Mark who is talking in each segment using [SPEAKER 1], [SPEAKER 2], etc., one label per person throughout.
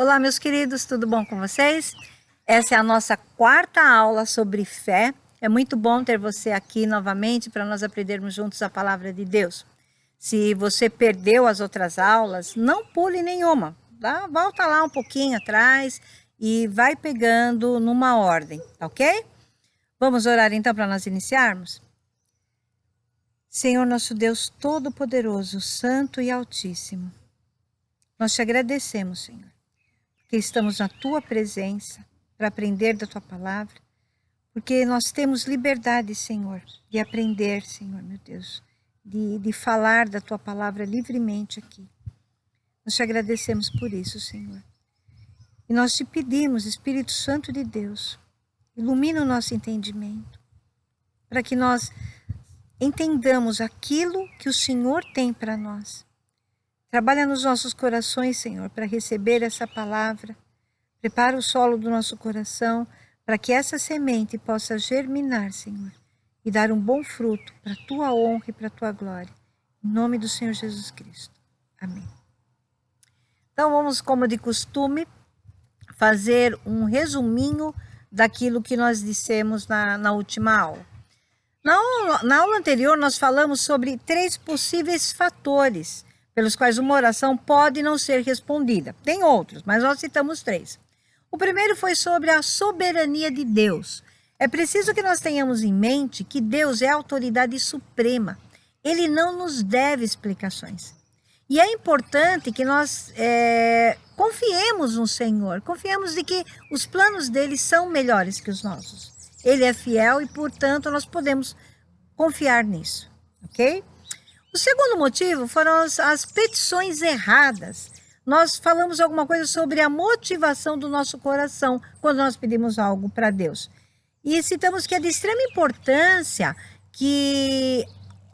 [SPEAKER 1] Olá, meus queridos, tudo bom com vocês? Essa é a nossa quarta aula sobre fé. É muito bom ter você aqui novamente para nós aprendermos juntos a palavra de Deus. Se você perdeu as outras aulas, não pule nenhuma. Volta lá um pouquinho atrás e vai pegando numa ordem, ok? Vamos orar então para nós iniciarmos? Senhor nosso Deus Todo-Poderoso, Santo e Altíssimo, nós te agradecemos, Senhor, que estamos na tua presença para aprender da tua palavra, porque nós temos liberdade, Senhor, de aprender, Senhor, meu Deus, de falar da tua palavra livremente aqui. Nós te agradecemos por isso, Senhor. E nós te pedimos, Espírito Santo de Deus, ilumina o nosso entendimento, para que nós entendamos aquilo que o Senhor tem para nós. Trabalha nos nossos corações, Senhor, para receber essa palavra. Prepara o solo do nosso coração para que essa semente possa germinar, Senhor, e dar um bom fruto para a tua honra e para a tua glória. Em nome do Senhor Jesus Cristo. Amém. Então vamos, como de costume, fazer um resuminho daquilo que nós dissemos na última aula. Na aula anterior nós falamos sobre 3 possíveis fatores pelos quais uma oração pode não ser respondida. Tem outros, mas nós citamos 3. O primeiro foi sobre a soberania de Deus. É preciso que nós tenhamos em mente que Deus é a autoridade suprema. Ele não nos deve explicações. E é importante que nós confiemos no Senhor, confiemos de que os planos dele são melhores que os nossos. Ele é fiel e, portanto, nós podemos confiar nisso, ok? O segundo motivo foram as petições erradas. Nós falamos alguma coisa sobre a motivação do nosso coração quando nós pedimos algo para Deus. E citamos que é de extrema importância que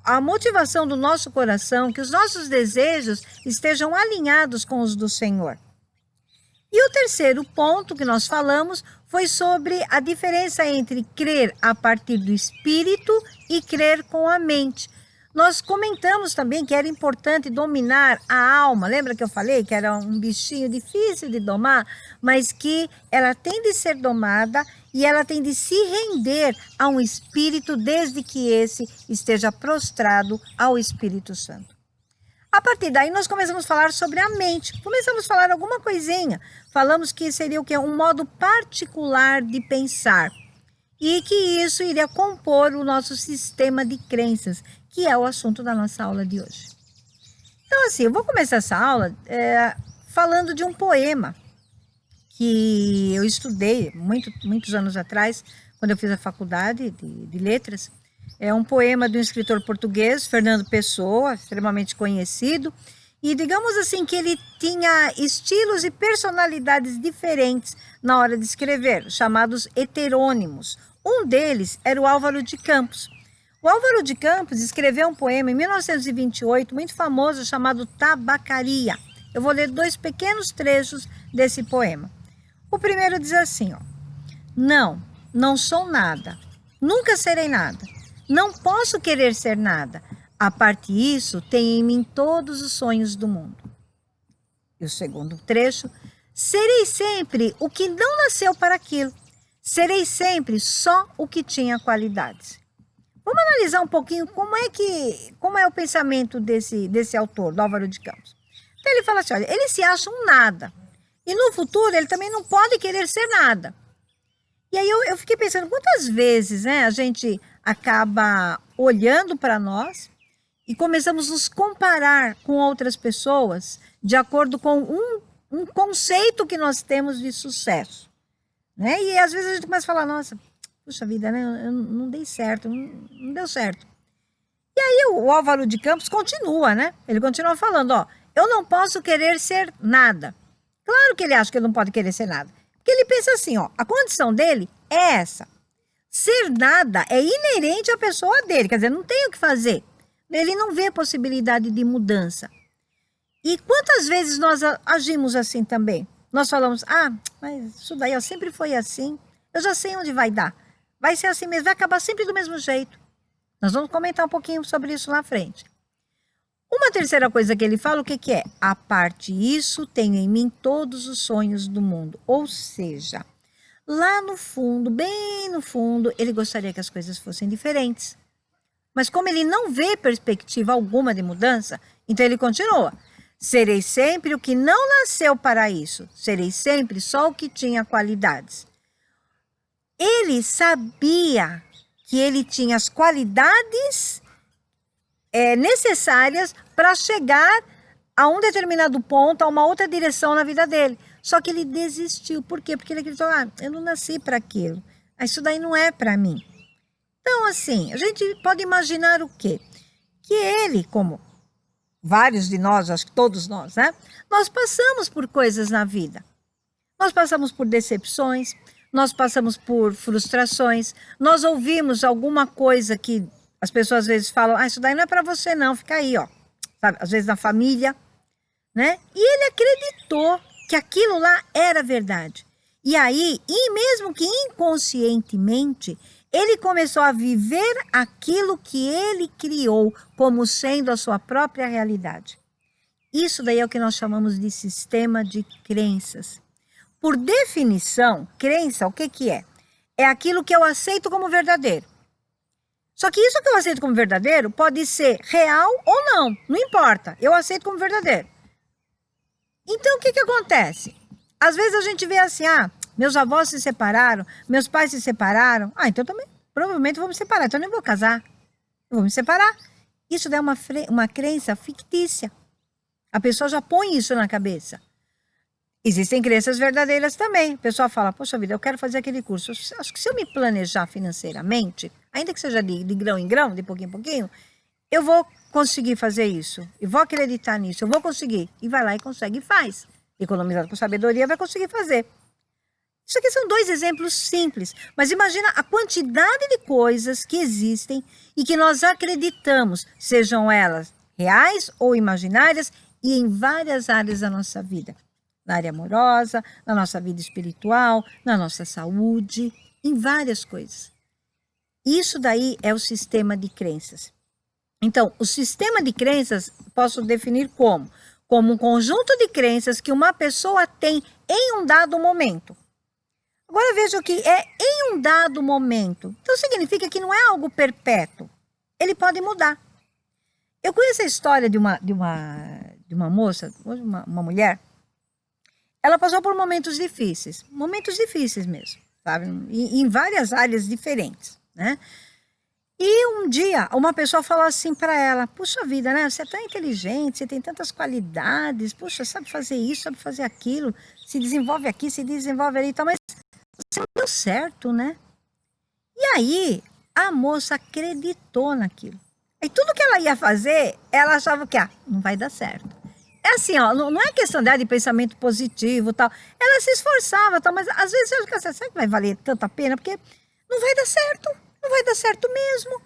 [SPEAKER 1] a motivação do nosso coração, que os nossos desejos estejam alinhados com os do Senhor. E o terceiro ponto que nós falamos foi sobre a diferença entre crer a partir do Espírito e crer com a mente. Nós comentamos também que era importante dominar a alma. Lembra que eu falei que era um bichinho difícil de domar, mas que ela tem de ser domada e ela tem de se render a um espírito desde que esse esteja prostrado ao Espírito Santo. A partir daí nós começamos a falar sobre a mente. Começamos a falar alguma coisinha. Falamos que seria o quê? Um modo particular de pensar. E que isso iria compor o nosso sistema de crenças, que é o assunto da nossa aula de hoje. Então, assim, eu vou começar essa aula falando de um poema que eu estudei muitos anos atrás, quando eu fiz a faculdade de letras. É um poema de um escritor português, Fernando Pessoa, extremamente conhecido. E digamos assim que ele tinha estilos e personalidades diferentes na hora de escrever, chamados heterônimos. Um deles era o Álvaro de Campos. O Álvaro de Campos escreveu um poema em 1928, muito famoso, chamado Tabacaria. Eu vou ler 2 pequenos trechos desse poema. O primeiro diz assim, ó: Não sou nada, nunca serei nada, não posso querer ser nada. A parte disso, tem em mim todos os sonhos do mundo. E o segundo trecho: serei sempre o que não nasceu para aquilo. Serei sempre só o que tinha qualidades. Vamos analisar um pouquinho como é o pensamento desse autor, do Álvaro de Campos. Então ele fala assim, olha, ele se acha um nada. E no futuro ele também não pode querer ser nada. E aí eu fiquei pensando, quantas vezes a gente acaba olhando para nós e começamos a nos comparar com outras pessoas de acordo com um conceito que nós temos de sucesso. Né? E às vezes a gente começa a falar, nossa, puxa vida, eu não dei certo, não deu certo. E aí o Álvaro de Campos continua, né? Ele continua falando, ó, eu não posso querer ser nada. Claro que ele acha que ele não pode querer ser nada. Porque ele pensa assim, ó, a condição dele é essa. Ser nada é inerente à pessoa dele, quer dizer, não tem o que fazer. Ele não vê possibilidade de mudança. E quantas vezes nós agimos assim também? Nós falamos, mas isso daí sempre foi assim, eu já sei onde vai dar. Vai ser assim mesmo, vai acabar sempre do mesmo jeito. Nós vamos comentar um pouquinho sobre isso lá na frente. Uma terceira coisa que ele fala, o que que é? A parte isso, tenho em mim todos os sonhos do mundo. Ou seja, lá no fundo, bem no fundo, ele gostaria que as coisas fossem diferentes. Mas como ele não vê perspectiva alguma de mudança, então ele continua. Serei sempre o que não nasceu para isso. Serei sempre só o que tinha qualidades. Ele sabia que ele tinha as qualidades necessárias para chegar a um determinado ponto, a uma outra direção na vida dele. Só que ele desistiu. Por quê? Porque ele acreditou, eu não nasci para aquilo. Isso daí não é para mim. Então, assim, a gente pode imaginar o quê? Que ele, como vários de nós, acho que todos nós, né? Nós passamos por coisas na vida. Nós passamos por decepções, nós passamos por frustrações, nós ouvimos alguma coisa que as pessoas às vezes falam, isso daí não é para você não, fica aí, ó. Sabe? Às vezes na família, né? E ele acreditou que aquilo lá era verdade. E aí, e mesmo que inconscientemente, ele começou a viver aquilo que ele criou como sendo a sua própria realidade. Isso daí é o que nós chamamos de sistema de crenças. Por definição, crença, o que que é? É aquilo que eu aceito como verdadeiro. Só que isso que eu aceito como verdadeiro pode ser real ou não importa, eu aceito como verdadeiro. Então, o que que acontece? Às vezes a gente vê assim, meus avós se separaram, meus pais se separaram, então também provavelmente vou me separar, então eu nem vou casar, eu vou me separar. Isso daí é uma crença fictícia. A pessoa já põe isso na cabeça. Existem crenças verdadeiras também. A pessoa fala, poxa vida, eu quero fazer aquele curso. Acho que se eu me planejar financeiramente, ainda que seja de grão em grão, de pouquinho em pouquinho, eu vou conseguir fazer isso. Eu vou acreditar nisso, eu vou conseguir. E vai lá e consegue e faz. Economizado com sabedoria, vai conseguir fazer. Isso aqui são 2 exemplos simples. Mas imagina a quantidade de coisas que existem e que nós acreditamos, sejam elas reais ou imaginárias, e em várias áreas da nossa vida. Na área amorosa, na nossa vida espiritual, na nossa saúde, em várias coisas. Isso daí é o sistema de crenças. Então, o sistema de crenças posso definir como? Como um conjunto de crenças que uma pessoa tem em um dado momento. Agora veja o que é em um dado momento. Então significa que não é algo perpétuo. Ele pode mudar. Eu conheço a história de uma moça, uma mulher. Ela passou por momentos difíceis mesmo, sabe? Em várias áreas diferentes, né? E um dia, uma pessoa falou assim para ela, puxa vida, né? Você é tão inteligente, você tem tantas qualidades, puxa, sabe fazer isso, sabe fazer aquilo, se desenvolve aqui, se desenvolve ali e tal, mas você não deu certo, né? E aí, a moça acreditou naquilo. E tudo que ela ia fazer, ela achava que, não vai dar certo. É assim, não é questão dela de pensamento positivo e tal. Ela se esforçava, tal, mas às vezes eu fico assim, será que vai valer tanta pena? Porque não vai dar certo, não vai dar certo mesmo.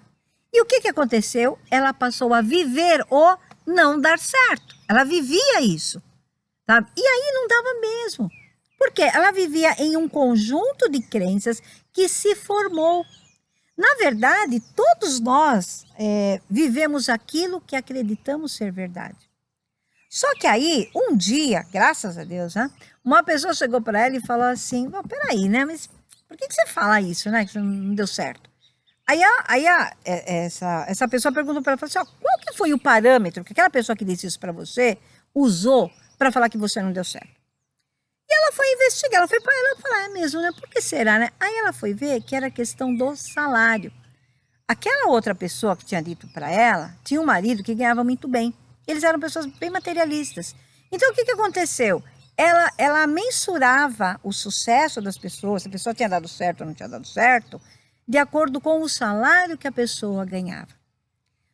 [SPEAKER 1] E o que que aconteceu? Ela passou a viver o não dar certo. Ela vivia isso, sabe? E aí não dava mesmo. Porque ela vivia em um conjunto de crenças que se formou. Na verdade, todos nós vivemos aquilo que acreditamos ser verdade. Só que aí, um dia, graças a Deus, né, uma pessoa chegou para ela e falou assim, peraí, né, mas por que você fala isso, né, que não deu certo? Aí essa pessoa perguntou para ela, falou assim, qual que foi o parâmetro que aquela pessoa que disse isso para você usou para falar que você não deu certo? E ela foi investigar, ela foi para ela falar, é mesmo, né, por que será, né? Aí ela foi ver que era questão do salário. Aquela outra pessoa que tinha dito para ela, tinha um marido que ganhava muito bem. Eles eram pessoas bem materialistas. Então, o que aconteceu? Ela mensurava o sucesso das pessoas, se a pessoa tinha dado certo ou não tinha dado certo, de acordo com o salário que a pessoa ganhava.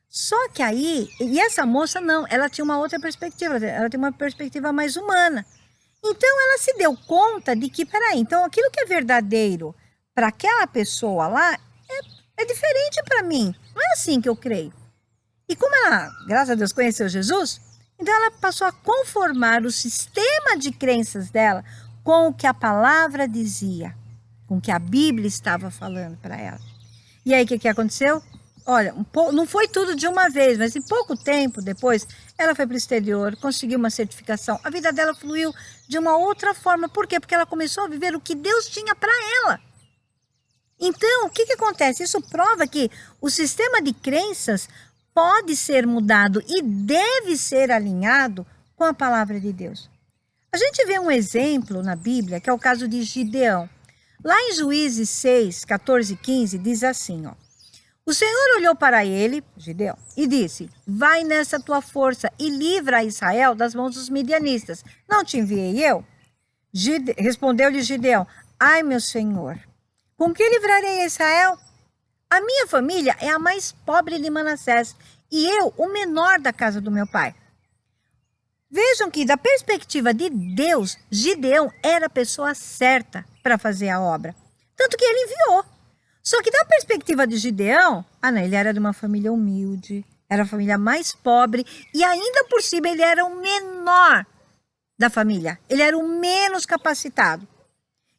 [SPEAKER 1] Só que aí, e essa moça não, ela tinha uma outra perspectiva, ela tinha uma perspectiva mais humana. Então, ela se deu conta de que, peraí, então aquilo que é verdadeiro para aquela pessoa lá é diferente para mim. Não é assim que eu creio. E como ela, graças a Deus, conheceu Jesus, então ela passou a conformar o sistema de crenças dela com o que a palavra dizia, com o que a Bíblia estava falando para ela. E aí o que aconteceu? olha, não foi tudo de uma vez, mas em pouco tempo depois, ela foi para o exterior, conseguiu uma certificação. A vida dela fluiu de uma outra forma. Por quê? Porque ela começou a viver o que Deus tinha para ela. Então, o que acontece? Isso prova que o sistema de crenças pode ser mudado e deve ser alinhado com a palavra de Deus. A gente vê um exemplo na Bíblia, que é o caso de Gideão. Lá em Juízes 6, 14 e 15, diz assim, ó. O Senhor olhou para ele, Gideão, e disse, vai nessa tua força e livra a Israel das mãos dos midianistas. Não te enviei eu? Respondeu-lhe Gideão, ai meu Senhor, com que livrarei a Israel? A minha família é a mais pobre de Manassés e eu o menor da casa do meu pai. Vejam que, da perspectiva de Deus, Gideão era a pessoa certa para fazer a obra. Tanto que ele enviou. Só que, da perspectiva de Gideão, não, ele era de uma família humilde, era a família mais pobre e, ainda por cima, ele era o menor da família. Ele era o menos capacitado.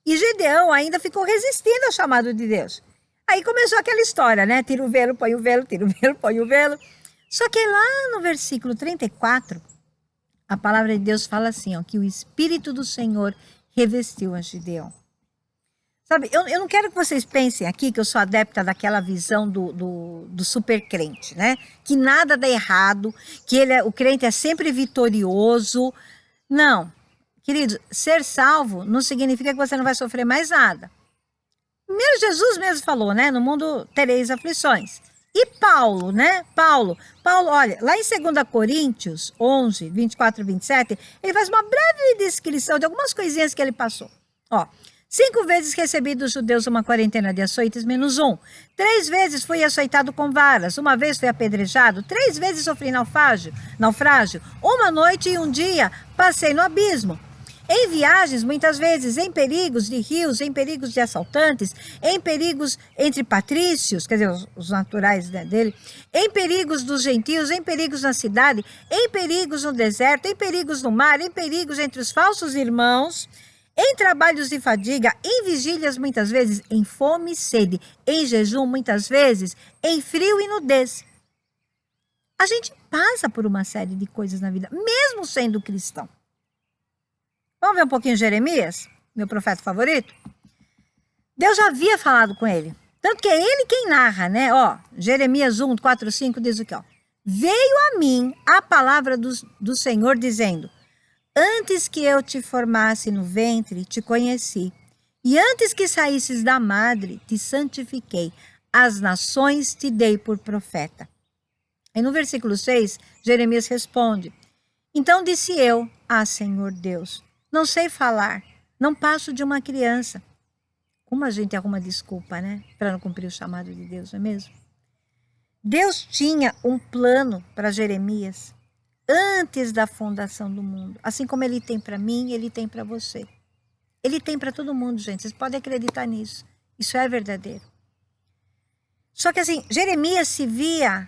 [SPEAKER 1] E Gideão ainda ficou resistindo ao chamado de Deus. Aí começou aquela história, né? Tira o velo, põe o velo, tira o velo, põe o velo. Só que lá no versículo 34, a palavra de Deus fala assim, ó, que o Espírito do Senhor revestiu a Gideão. Sabe, eu não quero que vocês pensem aqui que eu sou adepta daquela visão do super crente, né? Que nada dá errado, que o crente é sempre vitorioso. Não, queridos, ser salvo não significa que você não vai sofrer mais nada. Primeiro Jesus mesmo falou, né? No mundo tereis aflições. E Paulo, né? Paulo, olha, lá em 2 Coríntios 11, 24 e 27, ele faz uma breve descrição de algumas coisinhas que ele passou. Ó, 5 vezes recebi dos judeus uma quarentena de açoites menos 1. 3 vezes fui açoitado com varas. 1 vez fui apedrejado. 3 vezes sofri naufrágio. 1 noite e 1 dia passei no abismo. Em viagens, muitas vezes, em perigos de rios, em perigos de assaltantes, em perigos entre patrícios, quer dizer, os naturais, né, dele, em perigos dos gentios, em perigos na cidade, em perigos no deserto, em perigos no mar, em perigos entre os falsos irmãos, em trabalhos de fadiga, em vigílias muitas vezes, em fome e sede, em jejum muitas vezes, em frio e nudez. A gente passa por uma série de coisas na vida, mesmo sendo cristão. Vamos ver um pouquinho de Jeremias, meu profeta favorito? Deus já havia falado com ele. Tanto que é ele quem narra, né? Ó, Jeremias 1, 4, 5 diz o quê? Ó, veio a mim a palavra do Senhor dizendo, antes que eu te formasse no ventre, te conheci. E antes que saísses da madre, te santifiquei. As nações te dei por profeta. E no versículo 6, Jeremias responde, então disse eu, Senhor Deus, não sei falar, não passo de uma criança. Como a gente arruma desculpa, né? Para não cumprir o chamado de Deus, não é mesmo? Deus tinha um plano para Jeremias antes da fundação do mundo. Assim como ele tem para mim, ele tem para você. Ele tem para todo mundo, gente. Vocês podem acreditar nisso. Isso é verdadeiro. Só que assim, Jeremias se via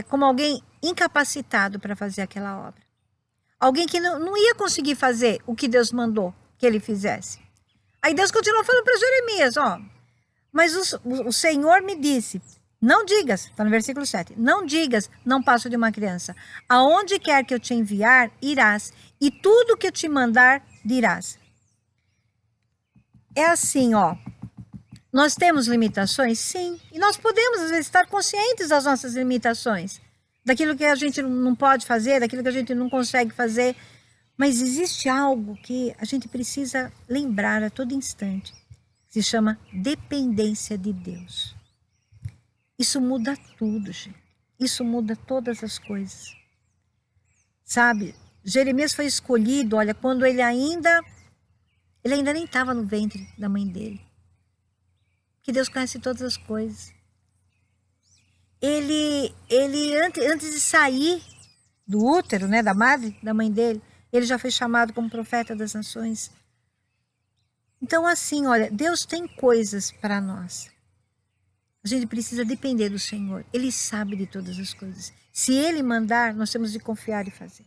[SPEAKER 1] como alguém incapacitado para fazer aquela obra. Alguém que não ia conseguir fazer o que Deus mandou que ele fizesse. Aí Deus continuou falando para Jeremias, ó. Mas o Senhor me disse, não digas, está no versículo 7, não digas, não passo de uma criança. Aonde quer que eu te enviar, irás. E tudo que eu te mandar, dirás. É assim, ó. Nós temos limitações? Sim. E nós podemos, às vezes, estar conscientes das nossas limitações. Daquilo que a gente não pode fazer, daquilo que a gente não consegue fazer. Mas existe algo que a gente precisa lembrar a todo instante. Se chama dependência de Deus. Isso muda tudo, gente. Isso muda todas as coisas. Sabe? Jeremias foi escolhido, olha, quando ele ainda nem estava no ventre da mãe dele. Que Deus conhece todas as coisas. Ele antes de sair do útero, né, da madre, da mãe dele, ele já foi chamado como profeta das nações. Então, assim, olha, Deus tem coisas para nós. A gente precisa depender do Senhor. Ele sabe de todas as coisas. Se Ele mandar, nós temos de confiar e fazer.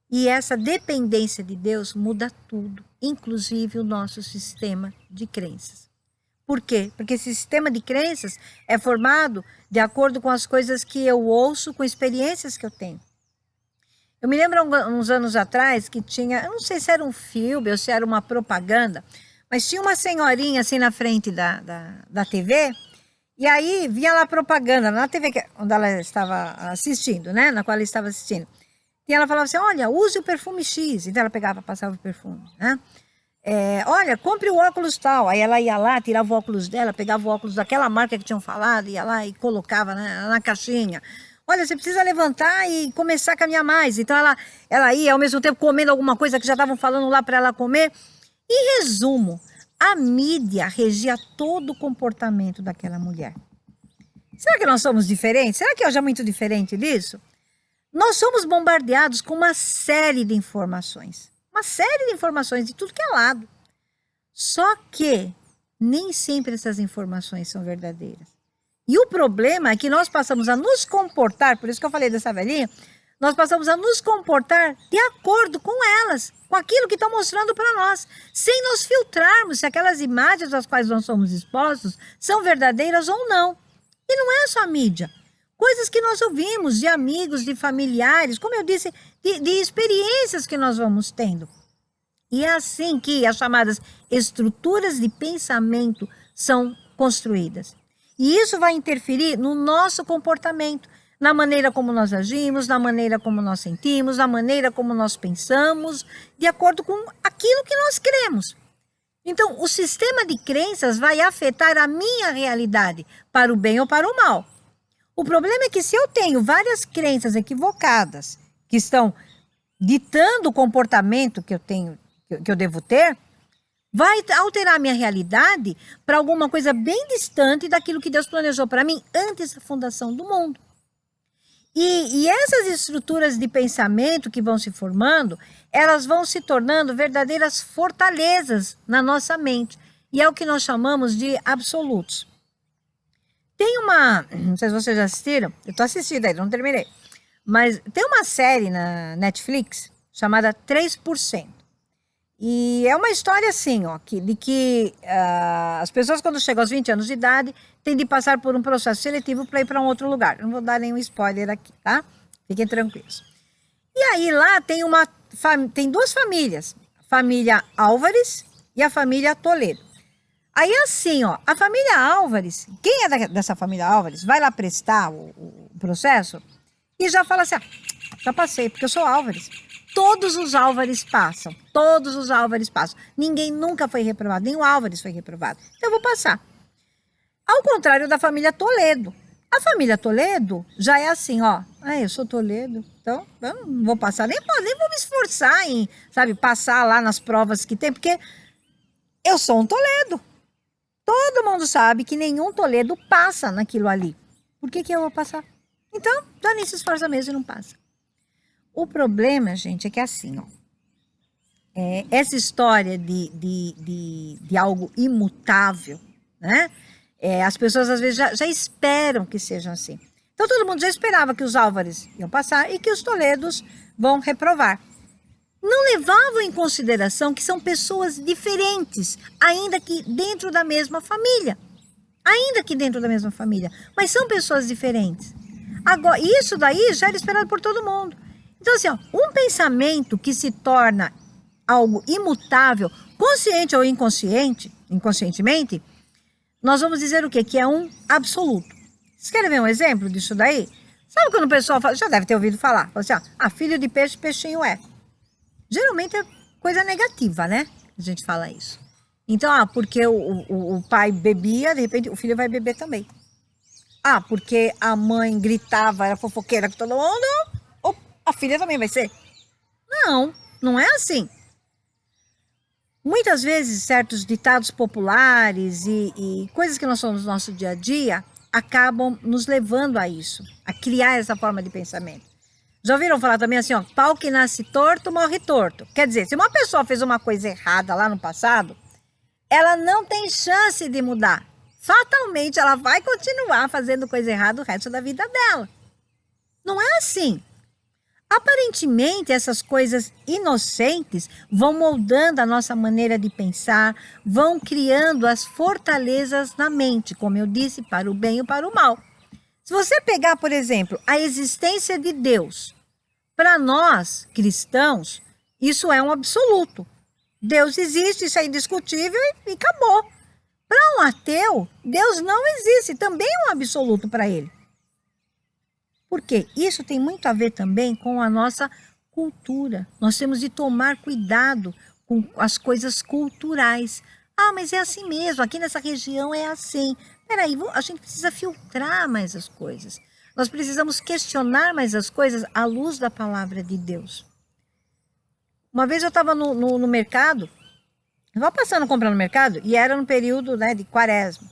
[SPEAKER 1] E essa dependência de Deus muda tudo, inclusive o nosso sistema de crenças. Por quê? Porque esse sistema de crenças é formado de acordo com as coisas que eu ouço, com experiências que eu tenho. Eu me lembro uns anos atrás que tinha, eu não sei se era um filme ou se era uma propaganda, mas tinha uma senhorinha assim na frente da TV, e aí vinha lá propaganda na TV onde ela estava assistindo, né? Na qual ela estava assistindo. E ela falava assim, olha, use o perfume X. Então ela pegava, passava o perfume, né? Olha, compre o óculos tal. Aí ela ia lá, tirava o óculos dela, pegava o óculos daquela marca que tinham falado, ia lá e colocava na caixinha. Olha, você precisa levantar e começar a caminhar mais. Então ela ia ao mesmo tempo comendo alguma coisa que já estavam falando lá para ela comer. Em resumo, a mídia regia todo o comportamento daquela mulher. Será que nós somos diferentes? Será que hoje é muito diferente disso? Nós somos bombardeados com uma série de informações. Uma série de informações de tudo que é lado. Só que nem sempre essas informações são verdadeiras. E o problema é que nós passamos a nos comportar, por isso que eu falei dessa velhinha, nós passamos a nos comportar de acordo com elas, com aquilo que estão mostrando para nós, sem nos filtrarmos se aquelas imagens às quais nós somos expostos são verdadeiras ou não. E não é só a mídia. Coisas que nós ouvimos de amigos, de familiares, como eu disse, de experiências que nós vamos tendo. E é assim que as chamadas estruturas de pensamento são construídas. E isso vai interferir no nosso comportamento, na maneira como nós agimos, na maneira como nós sentimos, na maneira como nós pensamos, de acordo com aquilo que nós cremos. Então, o sistema de crenças vai afetar a minha realidade, para o bem ou para o mal. O problema é que se eu tenho várias crenças equivocadas que estão ditando o comportamento que eu tenho, que eu devo ter, vai alterar a minha realidade para alguma coisa bem distante daquilo que Deus planejou para mim antes da fundação do mundo. E essas estruturas de pensamento que vão se formando, elas vão se tornando verdadeiras fortalezas na nossa mente. E é o que nós chamamos de absolutos. Tem não sei se vocês já assistiram, eu estou assistindo ainda, não terminei. Mas tem uma série na Netflix chamada 3%. E é uma história assim, ó, de que as pessoas quando chegam aos 20 anos de idade têm de passar por um processo seletivo para ir para um outro lugar. Não vou dar nenhum spoiler aqui, tá? Fiquem tranquilos. E aí lá tem duas famílias, a família Álvares e a família Toledo. Aí assim, ó, a família Álvares, quem é dessa família Álvares, vai lá prestar o processo e já fala assim, já passei, porque eu sou Álvares. Todos os Álvares passam, todos os Álvares passam. Ninguém nunca foi reprovado, nem o Álvares foi reprovado. Então eu vou passar. Ao contrário da família Toledo. A família Toledo já é assim, ó, eu sou Toledo, então eu não vou passar, nem vou me esforçar em, sabe, passar lá nas provas que tem, porque eu sou um Toledo. Todo mundo sabe que nenhum Toledo passa naquilo ali. Por que eu vou passar? Então, já nem se esforça mesmo e não passa. O problema, gente, é que é assim, ó. Essa história de algo imutável, né? As pessoas às vezes já esperam que sejam assim. Então, todo mundo já esperava que os Álvares iam passar e que os Toledos vão reprovar. Não levavam em consideração que são pessoas diferentes, ainda que dentro da mesma família. Ainda que dentro da mesma família. Mas são pessoas diferentes. Agora, isso daí já era esperado por todo mundo. Então, assim, ó, um pensamento que se torna algo imutável, consciente ou inconscientemente, nós vamos dizer o quê? Que é um absoluto. Vocês querem ver um exemplo disso daí? Sabe quando o pessoal fala, já deve ter ouvido falar, fala assim, filho de peixe, peixinho é. Geralmente é coisa negativa, né? A gente fala isso. Então, porque o pai bebia, de repente o filho vai beber também. Porque a mãe gritava, era fofoqueira com todo mundo, a filha também vai ser. Não, não é assim. Muitas vezes, certos ditados populares e coisas que nós somos no nosso dia a dia acabam nos levando a isso, a criar essa forma de pensamento. Já ouviram falar também assim, ó, pau que nasce torto, morre torto. Quer dizer, se uma pessoa fez uma coisa errada lá no passado, ela não tem chance de mudar. Fatalmente, ela vai continuar fazendo coisa errada o resto da vida dela. Não é assim. Aparentemente, essas coisas inocentes vão moldando a nossa maneira de pensar, vão criando as fortalezas na mente, como eu disse, para o bem ou para o mal. Se você pegar, por exemplo, a existência de Deus, para nós cristãos, isso é um absoluto. Deus existe, isso é indiscutível e acabou. Para um ateu, Deus não existe, também é um absoluto para ele. Porque isso tem muito a ver também com a nossa cultura. Nós temos de tomar cuidado com as coisas culturais. Ah, mas é assim mesmo, aqui nessa região é assim. Peraí, a gente precisa filtrar mais as coisas. Nós precisamos questionar mais as coisas à luz da palavra de Deus. Uma vez eu estava no mercado, eu estava passando comprando no mercado, e era no período, né, de quaresma.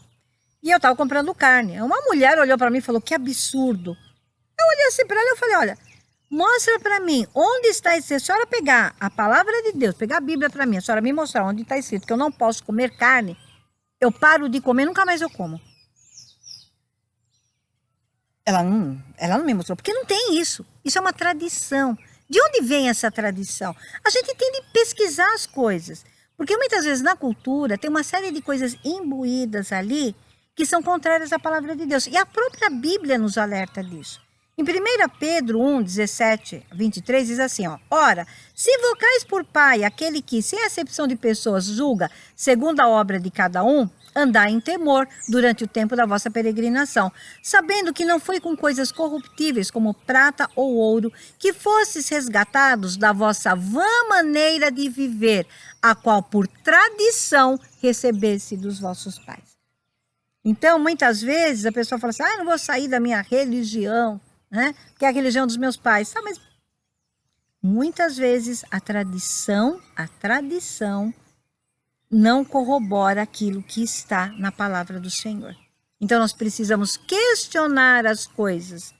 [SPEAKER 1] E eu estava comprando carne. Uma mulher olhou para mim e falou, que absurdo. Eu olhei assim para ela e falei, olha, mostra para mim onde está escrito. Se a senhora pegar a palavra de Deus, pegar a Bíblia para mim, a senhora me mostrar onde está escrito que eu não posso comer carne, eu paro de comer, nunca mais eu como. Ela não me mostrou, porque não tem isso. Isso é uma tradição. De onde vem essa tradição? A gente tem de pesquisar as coisas, porque muitas vezes na cultura tem uma série de coisas imbuídas ali que são contrárias à palavra de Deus. E a própria Bíblia nos alerta disso. Em 1 Pedro 1, 17, 23, diz assim, ó, ora, se invocais por Pai aquele que, sem acepção de pessoas, julga segundo a obra de cada um, andai em temor durante o tempo da vossa peregrinação, sabendo que não foi com coisas corruptíveis como prata ou ouro que fostes resgatados da vossa vã maneira de viver, a qual por tradição recebesse dos vossos pais. Então, muitas vezes a pessoa fala assim, não vou sair da minha religião, né? Porque é a religião dos meus pais. Tá, mas muitas vezes a tradição não corrobora aquilo que está na palavra do Senhor. Então nós precisamos questionar as coisas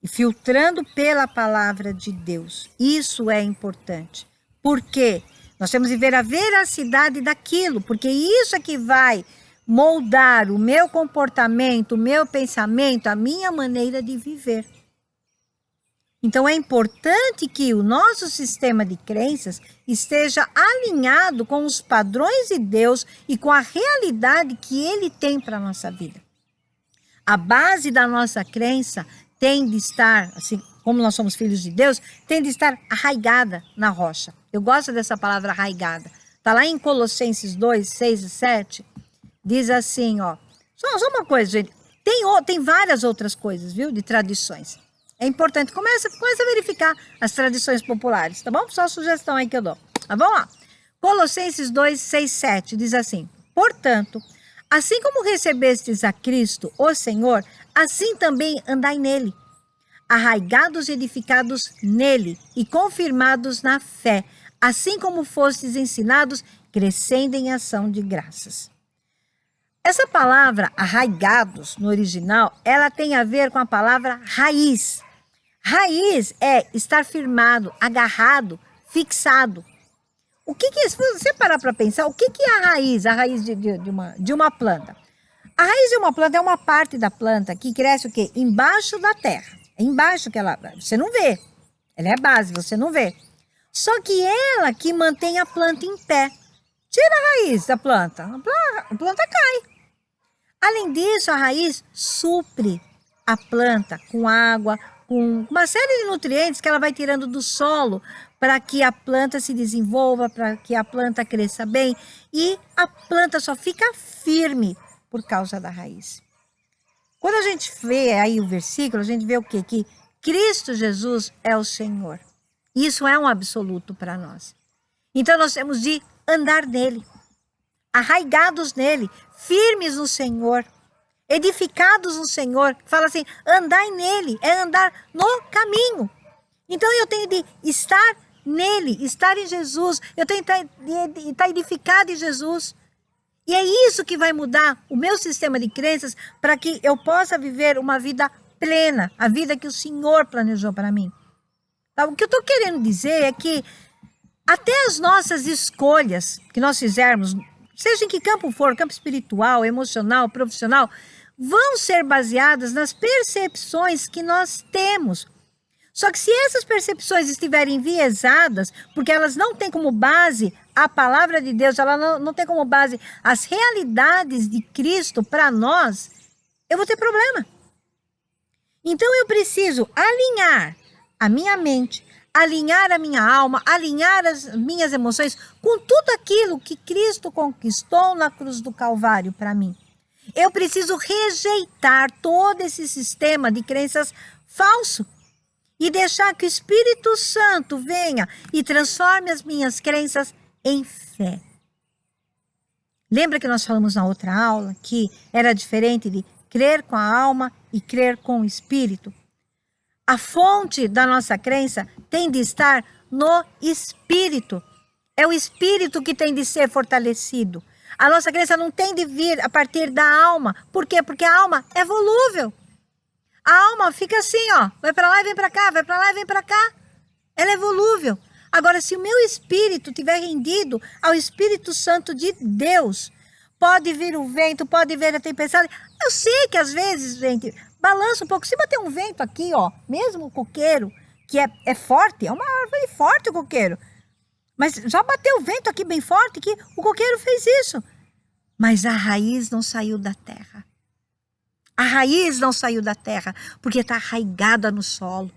[SPEAKER 1] e filtrando pela palavra de Deus. Isso é importante. Por quê? Nós temos de ver a veracidade daquilo, porque isso é que vai moldar o meu comportamento, o meu pensamento, a minha maneira de viver. Então é importante que o nosso sistema de crenças esteja alinhado com os padrões de Deus e com a realidade que Ele tem para a nossa vida. A base da nossa crença tem de estar, assim como nós somos filhos de Deus, tem de estar arraigada na rocha. Eu gosto dessa palavra arraigada. Está lá em Colossenses 2, 6 e 7, diz assim, ó. Só uma coisa, gente. Tem várias outras coisas, viu, de tradições. É importante, começa a verificar as tradições populares, tá bom? Só sugestão aí que eu dou. Mas vamos lá. Colossenses 2, 6, 7 diz assim, portanto, assim como recebestes a Cristo, o Senhor, assim também andai nele, arraigados e edificados nele e confirmados na fé, assim como fostes ensinados, crescendo em ação de graças. Essa palavra arraigados, no original, ela tem a ver com a palavra raiz. Raiz é estar firmado, agarrado, fixado. Se você parar para pensar, o que é a raiz? A raiz de uma planta. A raiz de uma planta é uma parte da planta que cresce o quê? Embaixo da terra. É embaixo que ela... Você não vê. Ela é a base, você não vê. Só que ela que mantém a planta em pé. Tira a raiz da planta, a planta cai. Além disso, a raiz supre a planta com água, com uma série de nutrientes que ela vai tirando do solo para que a planta se desenvolva, para que a planta cresça bem. E a planta só fica firme por causa da raiz. Quando a gente vê aí o versículo, a gente vê o quê? Que Cristo Jesus é o Senhor. Isso é um absoluto para nós. Então nós temos de andar nele, arraigados nele, firmes no Senhor, edificados no Senhor. Fala assim, andai nele, é andar no caminho. Então eu tenho de estar nele, estar em Jesus, eu tenho de estar edificado em Jesus. E é isso que vai mudar o meu sistema de crenças para que eu possa viver uma vida plena, a vida que o Senhor planejou para mim. Tá? O que eu estou querendo dizer é que até as nossas escolhas que nós fizermos, seja em que campo for, campo espiritual, emocional, profissional, vão ser baseadas nas percepções que nós temos Só que se essas percepções estiverem enviesadas, porque elas não têm como base a palavra de Deus, ela não tem como base as realidades de Cristo para nós, eu vou ter problema. Então eu preciso alinhar a minha mente, alinhar a minha alma, alinhar as minhas emoções com tudo aquilo que Cristo conquistou na cruz do Calvário para mim. Eu preciso rejeitar todo esse sistema de crenças falso e deixar que o Espírito Santo venha e transforme as minhas crenças em fé. Lembra que nós falamos na outra aula que era diferente de crer com a alma e crer com o Espírito? A fonte da nossa crença tem de estar no Espírito. É o Espírito que tem de ser fortalecido. A nossa crença não tem de vir a partir da alma. Por quê? Porque a alma é volúvel. A alma fica assim, ó, vai para lá e vem para cá, vai para lá e vem para cá. Ela é volúvel. Agora, se o meu espírito estiver rendido ao Espírito Santo de Deus, pode vir o vento, pode vir a tempestade. Eu sei que às vezes, gente, balança um pouco. Se bater um vento aqui, ó, mesmo o coqueiro, que é forte, é uma árvore forte o coqueiro. Mas já bateu o vento aqui bem forte que o coqueiro fez isso. Mas a raiz não saiu da terra. A raiz não saiu da terra, porque está arraigada no solo.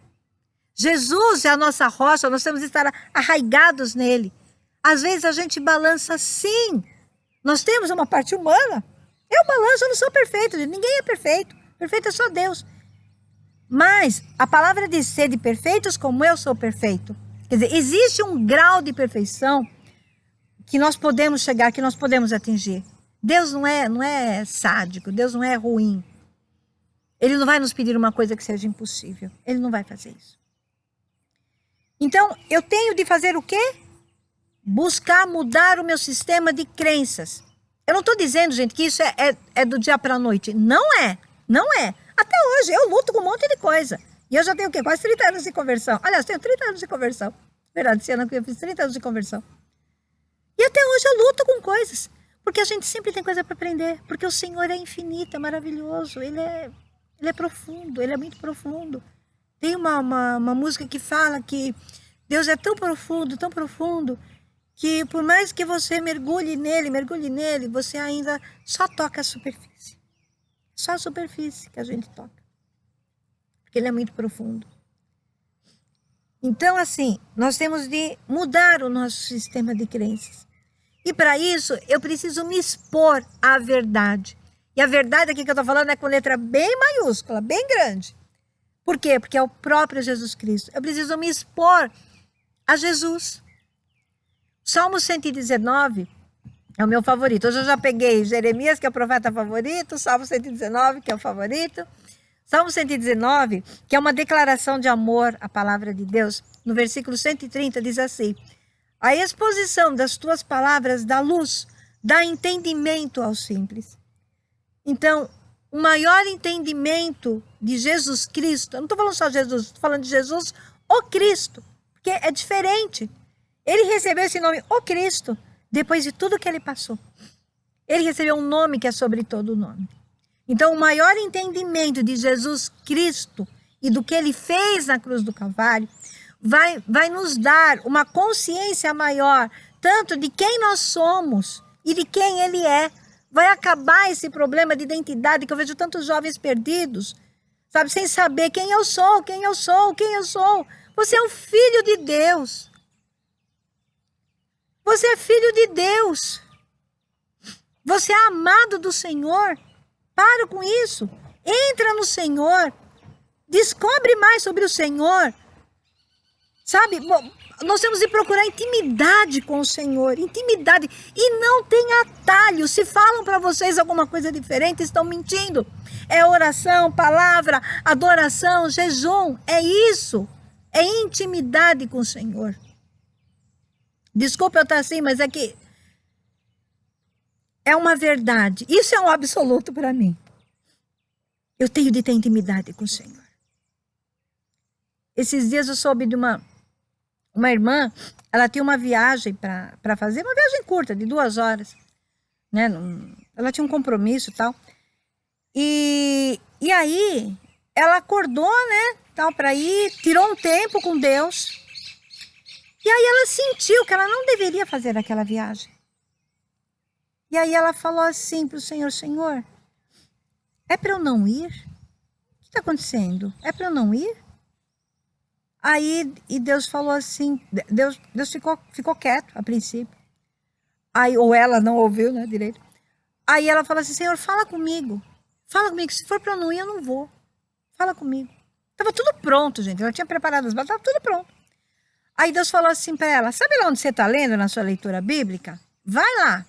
[SPEAKER 1] Jesus é a nossa rocha, nós temos que estar arraigados nele. Às vezes a gente balança sim. Nós temos uma parte humana. Eu balanço, eu não sou perfeito, ninguém é perfeito. Perfeito é só Deus. Mas a palavra diz: sede perfeitos como eu sou perfeito. Quer dizer, existe um grau de perfeição que nós podemos chegar, que nós podemos atingir. Deus não é sádico, Deus não é ruim. Ele não vai nos pedir uma coisa que seja impossível. Ele não vai fazer isso. Então, eu tenho de fazer o quê? Buscar mudar o meu sistema de crenças. Eu não estou dizendo, gente, que isso é do dia para a noite. Não é. Não é. Até hoje, eu luto com um monte de coisa. E eu já tenho o quê? Quase 30 anos de conversão. Aliás, tenho 30 anos de conversão. Verdade, esse ano que eu fiz 30 anos de conversão. E até hoje eu luto com coisas. Porque a gente sempre tem coisa para aprender. Porque o Senhor é infinito, é maravilhoso. Ele é profundo, ele é muito profundo. Tem uma música que fala que Deus é tão profundo, que por mais que você mergulhe nele, você ainda só toca a superfície. Só a superfície que a gente toca. Porque ele é muito profundo. Então, assim, nós temos de mudar o nosso sistema de crenças. E para isso, eu preciso me expor à verdade. E a verdade aqui que eu estou falando é com letra bem maiúscula, bem grande. Por quê? Porque é o próprio Jesus Cristo. Eu preciso me expor a Jesus. Salmo 119 é o meu favorito. Hoje eu já peguei Jeremias, que é o profeta favorito, Salmo 119, que é o favorito. Salmo 119, que é uma declaração de amor à palavra de Deus. No versículo 130 diz assim: a exposição das tuas palavras dá luz, dá entendimento aos simples. Então, o maior entendimento de Jesus Cristo, eu não estou falando só de Jesus, estou falando de Jesus, o Cristo, porque é diferente. Ele recebeu esse nome, o Cristo, depois de tudo que ele passou. Ele recebeu um nome que é sobre todo nome. Então, o maior entendimento de Jesus Cristo e do que ele fez na cruz do Calvário vai nos dar uma consciência maior, tanto de quem nós somos e de quem ele é. Vai acabar esse problema de identidade que eu vejo tantos jovens perdidos, sabe, sem saber quem eu sou. Você é um filho de Deus. Você é filho de Deus. Você é amado do Senhor. Para com isso. Entra no Senhor. Descobre mais sobre o Senhor. Sabe, nós temos de procurar intimidade com o Senhor, intimidade, e não tem atalho. Se falam para vocês alguma coisa diferente, estão mentindo. É oração, palavra, adoração, jejum, é isso, é intimidade com o Senhor. Desculpa eu estar assim, mas é que é uma verdade, isso é um absoluto para mim. Eu tenho de ter intimidade com o Senhor. Esses dias eu soube de uma irmã, ela tinha uma viagem para fazer, uma viagem curta, de 2 horas. Né? Ela tinha um compromisso e tal. E aí, ela acordou, né, tal, para ir, tirou um tempo com Deus. E aí ela sentiu que ela não deveria fazer aquela viagem. E aí ela falou assim para o Senhor: Senhor, é para eu não ir? O que está acontecendo? É para eu não ir? Aí, e Deus falou assim, Deus ficou quieto a princípio. Aí, ou ela não ouviu, né, direito. Aí ela falou assim: Senhor, fala comigo. Fala comigo, se for para eu não ir, eu não vou. Fala comigo. Tava tudo pronto, gente. Ela tinha preparado as balas, tava tudo pronto. Aí Deus falou assim para ela: sabe lá onde você está lendo na sua leitura bíblica? Vai lá.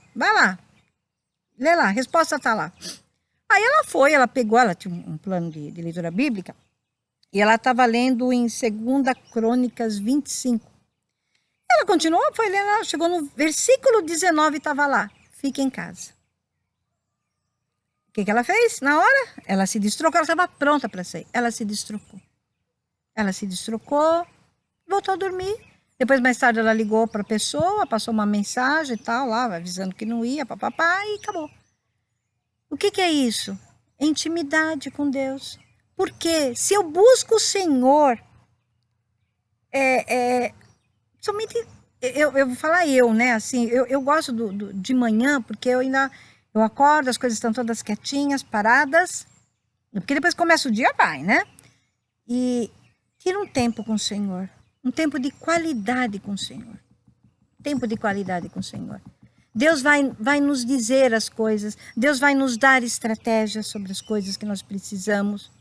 [SPEAKER 1] Lê lá, a resposta está lá. Aí ela foi, ela pegou, ela tinha um plano de leitura bíblica, e ela estava lendo em 2 Crônicas 25. Ela continuou, foi lendo, ela chegou no versículo 19 e estava lá: fique em casa. O que ela fez? Na hora, ela se destrocou, ela estava pronta para sair. Ela se destrocou, voltou a dormir. Depois, mais tarde, ela ligou para a pessoa, passou uma mensagem e tal, lá, avisando que não ia, papapá, e acabou. O que é isso? Intimidade com Deus. Porque se eu busco o Senhor, somente, eu vou falar né, assim, eu gosto de manhã, porque eu acordo, as coisas estão todas quietinhas, paradas, porque depois começa o dia, vai, né? E tira um tempo com o Senhor. Um tempo de qualidade com o Senhor. Tempo de qualidade com o Senhor. Deus vai nos dizer as coisas. Deus vai nos dar estratégias sobre as coisas que nós precisamos.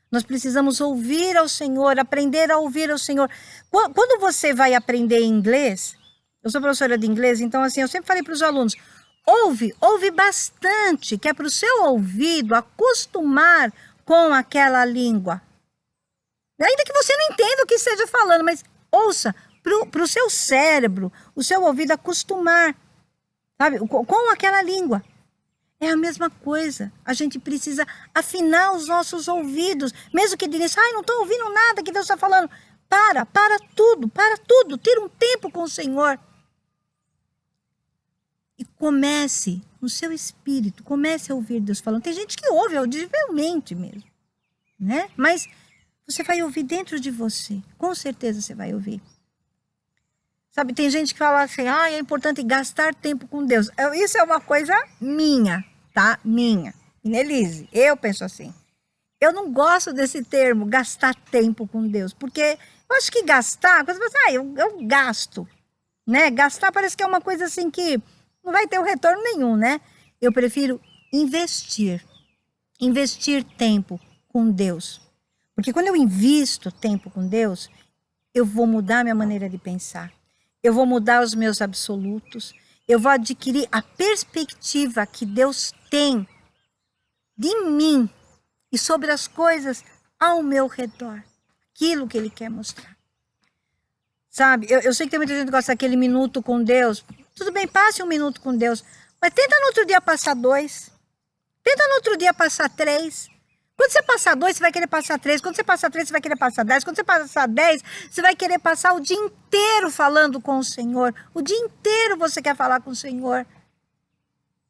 [SPEAKER 1] Nós precisamos ouvir ao Senhor, aprender a ouvir ao Senhor. Quando você vai aprender inglês, eu sou professora de inglês, então assim, eu sempre falei para os alunos: ouve bastante, que é para o seu ouvido acostumar com aquela língua. Ainda que você não entenda o que esteja falando, mas ouça, para o seu cérebro, o seu ouvido acostumar, sabe, com aquela língua. É a mesma coisa. A gente precisa afinar os nossos ouvidos. Mesmo que diga: não estou ouvindo nada que Deus está falando. Para tudo. Tira um tempo com o Senhor. E comece, no seu espírito, comece a ouvir Deus falando. Tem gente que ouve audivelmente mesmo, né? Mas você vai ouvir dentro de você. Com certeza você vai ouvir. Sabe, tem gente que fala assim: é importante gastar tempo com Deus. Isso é uma coisa minha, tá? Minha. Inelise, eu penso assim. Eu não gosto desse termo, gastar tempo com Deus, porque eu acho que gastar, quando você fala: eu gasto, né? Gastar parece que é uma coisa assim que não vai ter um retorno nenhum, né? Eu prefiro investir tempo com Deus. Porque quando eu invisto tempo com Deus, eu vou mudar minha maneira de pensar. Eu vou mudar os meus absolutos. Eu vou adquirir a perspectiva que Deus tem de mim e sobre as coisas ao meu redor. Aquilo que Ele quer mostrar. Sabe, eu sei que tem muita gente que gosta daquele minuto com Deus. Tudo bem, passe um minuto com Deus. Mas tenta no outro dia passar 2. Tenta no outro dia passar 3. Quando você passar 2, você vai querer passar 3. Quando você passar 3, você vai querer passar 10. Quando você passar 10, você vai querer passar o dia inteiro falando com o Senhor. O dia inteiro você quer falar com o Senhor.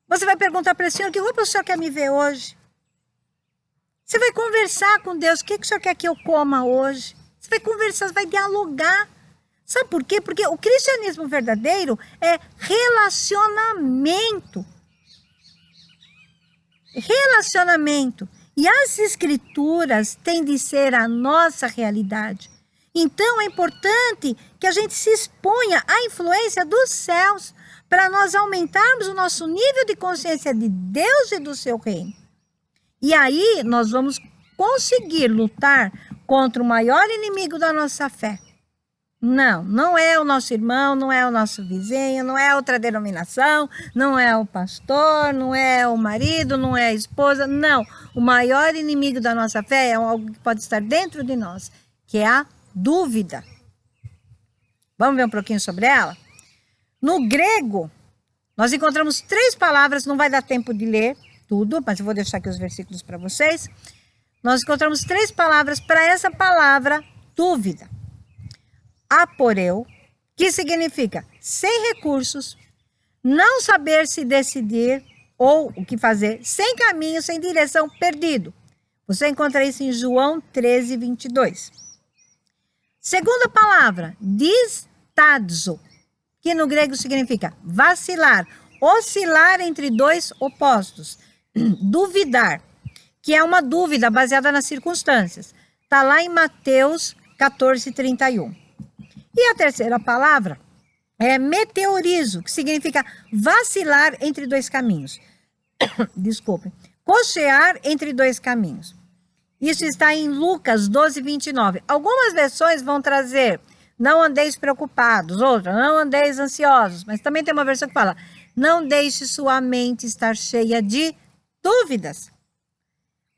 [SPEAKER 1] Você vai perguntar para o Senhor: que roupa o Senhor quer me ver hoje? Você vai conversar com Deus: o que o Senhor quer que eu coma hoje? Você vai conversar, você vai dialogar. Sabe por quê? Porque o cristianismo verdadeiro é relacionamento. Relacionamento. E as escrituras têm de ser a nossa realidade. Então é importante que a gente se exponha à influência dos céus para nós aumentarmos o nosso nível de consciência de Deus e do seu reino. E aí nós vamos conseguir lutar contra o maior inimigo da nossa fé. Não é o nosso irmão, não é o nosso vizinho, não é outra denominação, não é o pastor, não é o marido, não é a esposa, não. O maior inimigo da nossa fé é algo que pode estar dentro de nós, que é a dúvida. Vamos ver um pouquinho sobre ela? No grego, nós encontramos 3 palavras, não vai dar tempo de ler tudo, mas eu vou deixar aqui os versículos para vocês. Nós encontramos 3 palavras para essa palavra dúvida. Aporeu, que significa sem recursos, não saber se decidir ou o que fazer, sem caminho, sem direção, perdido. Você encontra isso em João 13, 22. Segunda palavra, distadzo, que no grego significa vacilar, oscilar entre dois opostos. Duvidar, que é uma dúvida baseada nas circunstâncias. Está lá em Mateus 14, 31. E a terceira palavra é meteorizo, que significa vacilar entre dois caminhos. Desculpem. Cochear entre dois caminhos. Isso está em Lucas 12, 29. Algumas versões vão trazer não andeis preocupados, outras não andeis ansiosos, mas também tem uma versão que fala não deixe sua mente estar cheia de dúvidas.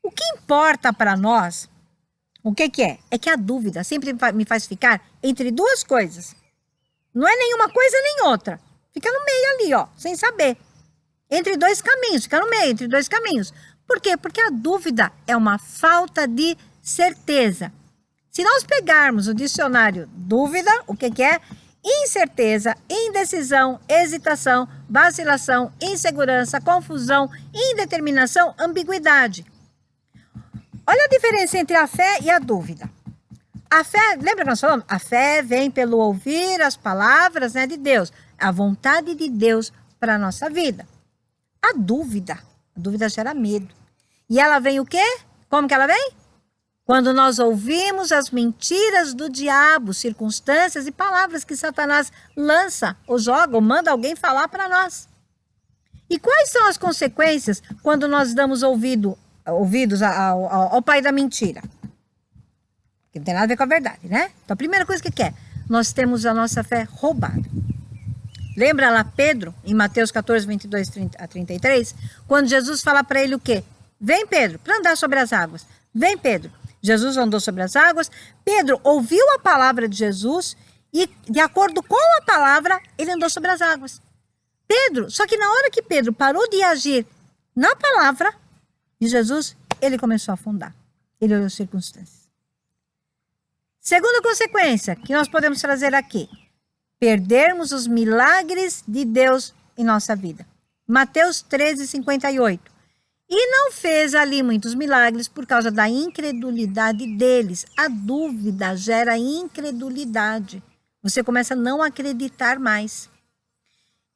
[SPEAKER 1] O que importa para nós, o que é? É que a dúvida sempre me faz ficar entre duas coisas. Não é nenhuma coisa nem outra. Fica no meio ali, ó, sem saber. Entre dois caminhos, fica no meio, entre dois caminhos. Por quê? Porque a dúvida é uma falta de certeza. Se nós pegarmos o dicionário dúvida, o que é? Incerteza, indecisão, hesitação, vacilação, insegurança, confusão, indeterminação, ambiguidade. Olha a diferença entre a fé e a dúvida. A fé, lembra que nós falamos? A fé vem pelo ouvir as palavras, né, de Deus, a vontade de Deus para a nossa vida. A dúvida gera medo. E ela vem o quê? Como que ela vem? Quando nós ouvimos as mentiras do diabo, circunstâncias e palavras que Satanás lança ou joga ou manda alguém falar para nós. E quais são as consequências quando nós damos ouvidos ao pai da mentira? Que não tem nada a ver com a verdade, né? Então, a primeira coisa que é? Nós temos a nossa fé roubada. Lembra lá Pedro, em Mateus 14, 22 a 33, quando Jesus fala para ele o quê? Vem, Pedro, para andar sobre as águas. Vem, Pedro. Jesus andou sobre as águas. Pedro ouviu a palavra de Jesus e, de acordo com a palavra, ele andou sobre as águas. Pedro, só que na hora que Pedro parou de agir na palavra de Jesus, ele começou a afundar. Ele olhou as circunstâncias. Segunda consequência que nós podemos trazer aqui. Perdermos os milagres de Deus em nossa vida. Mateus 13, 58. E não fez ali muitos milagres por causa da incredulidade deles. A dúvida gera incredulidade. Você começa a não acreditar mais.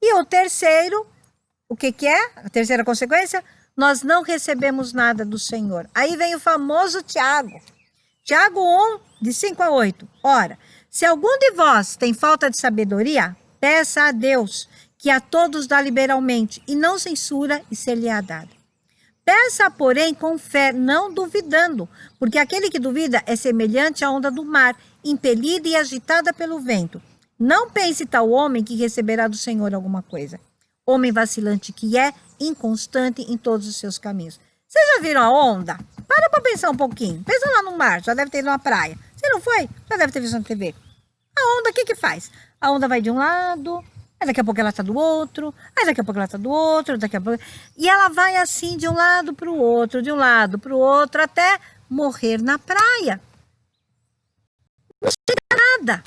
[SPEAKER 1] E o terceiro, o que é? A terceira consequência, nós não recebemos nada do Senhor. Aí vem o famoso Tiago. Tiago 1, de 5 a 8. Ora, se algum de vós tem falta de sabedoria, peça a Deus, que a todos dá liberalmente, e não censura, e ser-lhe-á dado. Peça, porém, com fé, não duvidando, porque aquele que duvida é semelhante à onda do mar, impelida e agitada pelo vento. Não pense tal homem que receberá do Senhor alguma coisa. Homem vacilante que é, inconstante em todos os seus caminhos. Vocês já viram a onda? Para pensar um pouquinho. Pensa lá no mar, já deve ter ido na praia. Se não foi, já deve ter visto na TV. A onda, o que faz? A onda vai de um lado, aí daqui a pouco ela está do outro, aí daqui a pouco ela está do outro, daqui a pouco... E ela vai assim de um lado para o outro, de um lado para o outro, até morrer na praia. Não chega nada.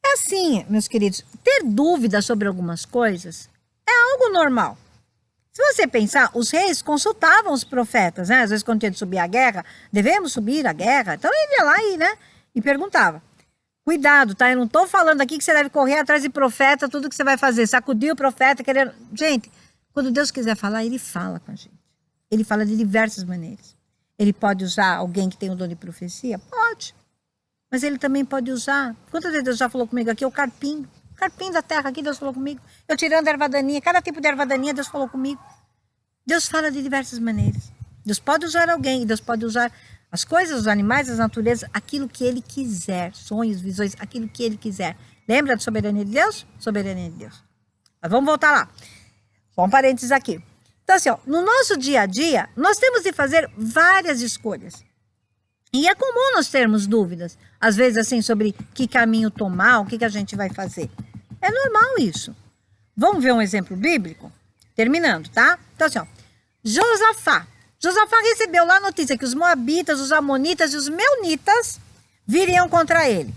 [SPEAKER 1] É assim, meus queridos, ter dúvida sobre algumas coisas é algo normal. Se você pensar, os reis consultavam os profetas, né? Às vezes quando tinha de subir a guerra, devemos subir a guerra? Então ele ia lá e perguntava. Cuidado, tá? Eu não estou falando aqui que você deve correr atrás de profeta, tudo que você vai fazer, sacudir o profeta, querendo... Gente, quando Deus quiser falar, ele fala com a gente. Ele fala de diversas maneiras. Ele pode usar alguém que tem o dom de profecia? Pode. Mas ele também pode usar... Quantas vezes Deus já falou comigo aqui? O carpinho. O carpinho da terra aqui, Deus falou comigo. Eu tirando a erva daninha, cada tipo de erva daninha, Deus falou comigo. Deus fala de diversas maneiras. Deus pode usar alguém, Deus pode usar... as coisas, os animais, as naturezas, aquilo que ele quiser, sonhos, visões, aquilo que ele quiser. Lembra da soberania de Deus? Soberania de Deus. Mas vamos voltar lá. Só um parênteses aqui. Então assim, ó, no nosso dia a dia, nós temos de fazer várias escolhas. E é comum nós termos dúvidas, às vezes assim, sobre que caminho tomar, o que a gente vai fazer. É normal isso. Vamos ver um exemplo bíblico? Terminando, tá? Então assim, ó, Josafá recebeu lá a notícia que os moabitas, os amonitas e os meunitas viriam contra ele.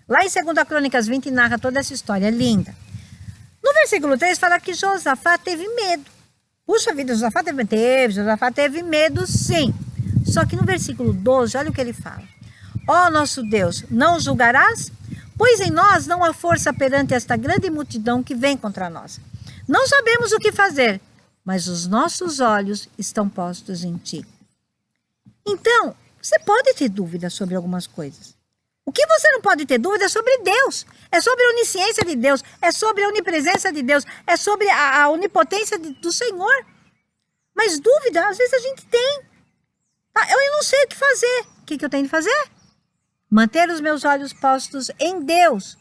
[SPEAKER 1] Lá em 2 Crônicas 20 narra toda essa história linda. No versículo 3 fala que Josafá teve medo. Puxa vida, Josafá teve medo sim. Só que no versículo 12, olha o que ele fala. Ó nosso Deus, não julgarás? Pois em nós não há força perante esta grande multidão que vem contra nós. Não sabemos o que fazer, mas os nossos olhos estão postos em ti. Então, você pode ter dúvidas sobre algumas coisas. O que você não pode ter dúvida é sobre Deus. É sobre a onisciência de Deus. É sobre a onipresença de Deus. É sobre a onipotência do Senhor. Mas dúvida, às vezes a gente tem. Eu não sei o que fazer. O que eu tenho de fazer? Manter os meus olhos postos em Deus.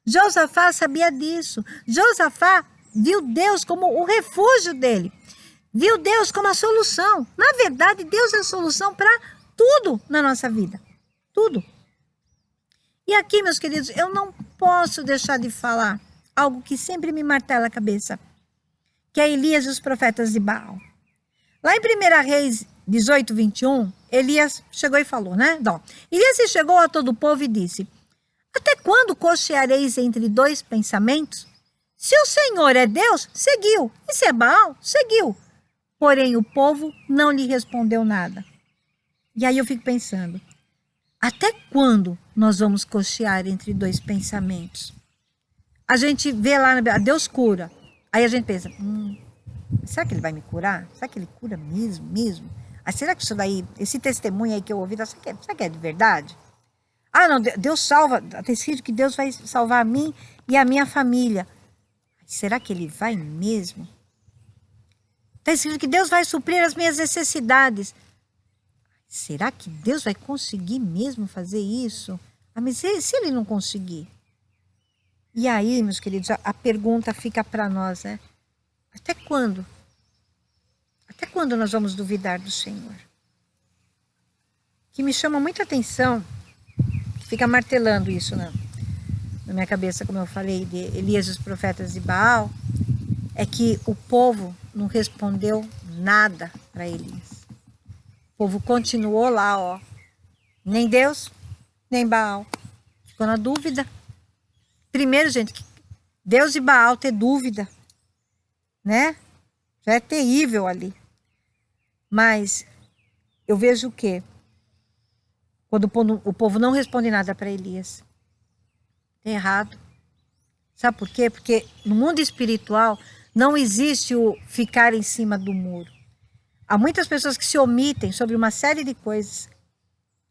[SPEAKER 1] Josafá sabia disso. Josafá viu Deus como o refúgio dele. Viu Deus como a solução. Na verdade, Deus é a solução para tudo na nossa vida. Tudo. E aqui, meus queridos, eu não posso deixar de falar algo que sempre me martela a cabeça, que é Elias e os profetas de Baal. Lá em 1 Reis 18, 21, Elias chegou e falou, né? Não. Elias se chegou a todo o povo e disse, até quando cocheareis entre dois pensamentos? Se o Senhor é Deus, seguiu. E se é Baal, seguiu. Porém, o povo não lhe respondeu nada. E aí eu fico pensando, até quando nós vamos cochear entre dois pensamentos? A gente vê lá, Deus cura. Aí a gente pensa, será que ele vai me curar? Será que ele cura mesmo? Será que isso daí, esse testemunho aí que eu ouvi, será que é de verdade? Não, Deus salva, está escrito que Deus vai salvar a mim e a minha família. Será que ele vai mesmo? Está escrito que Deus vai suprir as minhas necessidades. Será que Deus vai conseguir mesmo fazer isso? Mas se ele não conseguir? E aí, meus queridos, a pergunta fica para nós, né? Até quando? Até quando nós vamos duvidar do Senhor? Que me chama muita atenção, que fica martelando isso na minha cabeça, como eu falei, de Elias e os profetas de Baal, é que o povo não respondeu nada para Elias. O povo continuou lá, ó. Nem Deus, nem Baal. Ficou na dúvida. Primeiro, gente, Deus e Baal ter dúvida, né? Já é terrível ali. Mas eu vejo o quê? Quando o povo não responde nada para Elias. É errado. Sabe por quê? Porque no mundo espiritual não existe o ficar em cima do muro. Há muitas pessoas que se omitem sobre uma série de coisas.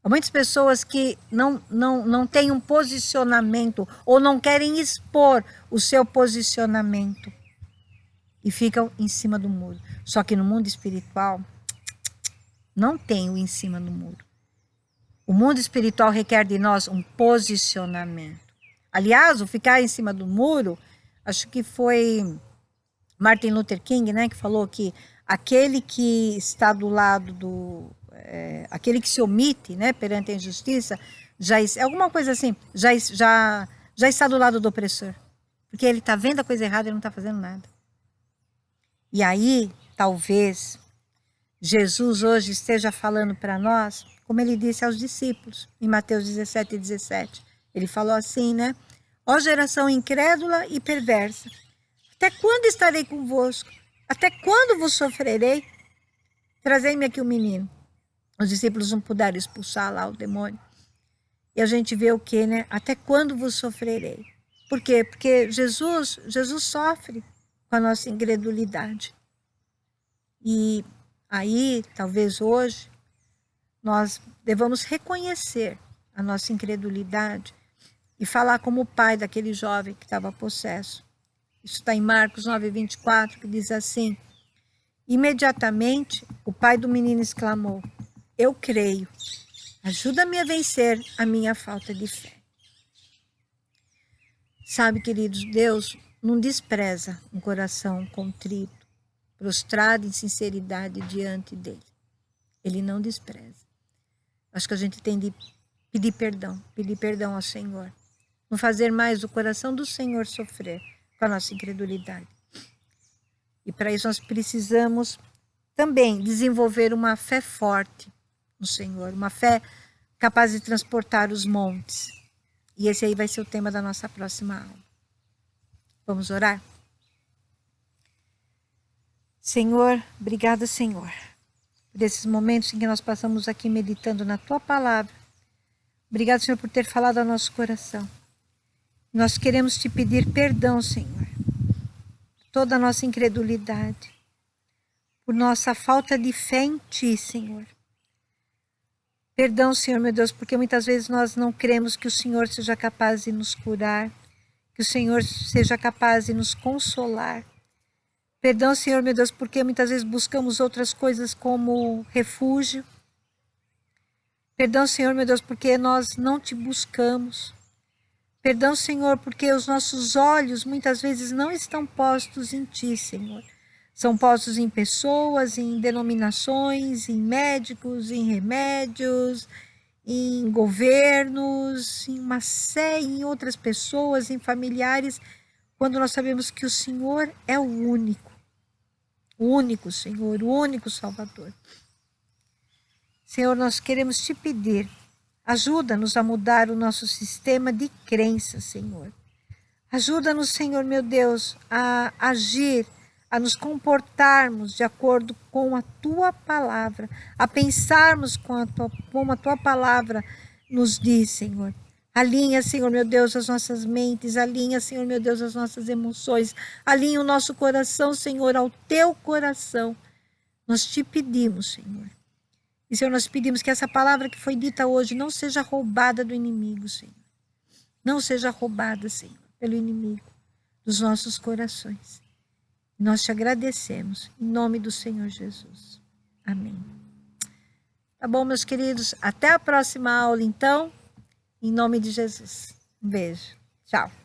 [SPEAKER 1] Há muitas pessoas que não têm um posicionamento ou não querem expor o seu posicionamento e ficam em cima do muro. Só que no mundo espiritual não tem o em cima do muro. O mundo espiritual requer de nós um posicionamento. Aliás, o ficar em cima do muro, acho que foi Martin Luther King, né, que falou que aquele que está do lado aquele que se omite, né, perante a injustiça, alguma coisa assim, já está do lado do opressor. Porque ele está vendo a coisa errada e não está fazendo nada. E aí, talvez, Jesus hoje esteja falando para nós, como ele disse aos discípulos, em Mateus 17, 17. Ele falou assim, né? Ó geração incrédula e perversa, até quando estarei convosco? Até quando vos sofrerei? Trazei-me aqui o menino. Os discípulos não puderam expulsar lá o demônio. E a gente vê o quê, né? Até quando vos sofrerei? Por quê? Porque Jesus sofre com a nossa incredulidade. E aí, talvez hoje, nós devamos reconhecer a nossa incredulidade e falar como o pai daquele jovem que estava possesso. Isso está em Marcos 9, 24, que diz assim, imediatamente o pai do menino exclamou, eu creio, ajuda-me a vencer a minha falta de fé. Sabe, queridos, Deus não despreza um coração contrito, prostrado em sinceridade diante dele. Ele não despreza. Acho que a gente tem de pedir perdão ao Senhor. Não fazer mais o coração do Senhor sofrer com a nossa incredulidade. E para isso nós precisamos também desenvolver uma fé forte no Senhor, uma fé capaz de transportar os montes. E esse aí vai ser o tema da nossa próxima aula. Vamos orar? Senhor, obrigada, Senhor, por esses momentos em que nós passamos aqui meditando na Tua Palavra. Obrigado, Senhor, por ter falado ao nosso coração. Nós queremos Te pedir perdão, Senhor, por toda a nossa incredulidade, por nossa falta de fé em Ti, Senhor. Perdão, Senhor, meu Deus, porque muitas vezes nós não cremos que o Senhor seja capaz de nos curar, que o Senhor seja capaz de nos consolar. Perdão, Senhor, meu Deus, porque muitas vezes buscamos outras coisas como refúgio. Perdão, Senhor, meu Deus, porque nós não Te buscamos. Perdão, Senhor, porque os nossos olhos muitas vezes não estão postos em Ti, Senhor. São postos em pessoas, em denominações, em médicos, em remédios, em governos, em uma série, em outras pessoas, em familiares, quando nós sabemos que o Senhor é o único Senhor, o único Salvador. Senhor, nós queremos Te pedir, ajuda-nos a mudar o nosso sistema de crença, Senhor. Ajuda-nos, Senhor, meu Deus, a agir, a nos comportarmos de acordo com a Tua Palavra, a pensarmos como a Tua Palavra nos diz, Senhor. Alinha, Senhor, meu Deus, as nossas mentes, alinha, Senhor, meu Deus, as nossas emoções, alinha o nosso coração, Senhor, ao Teu coração. Nós Te pedimos, Senhor. E, Senhor, nós pedimos que essa palavra que foi dita hoje não seja roubada do inimigo, Senhor. Não seja roubada, Senhor, pelo inimigo dos nossos corações. Nós Te agradecemos, em nome do Senhor Jesus. Amém. Tá bom, meus queridos? Até a próxima aula, então, em nome de Jesus. Um beijo. Tchau.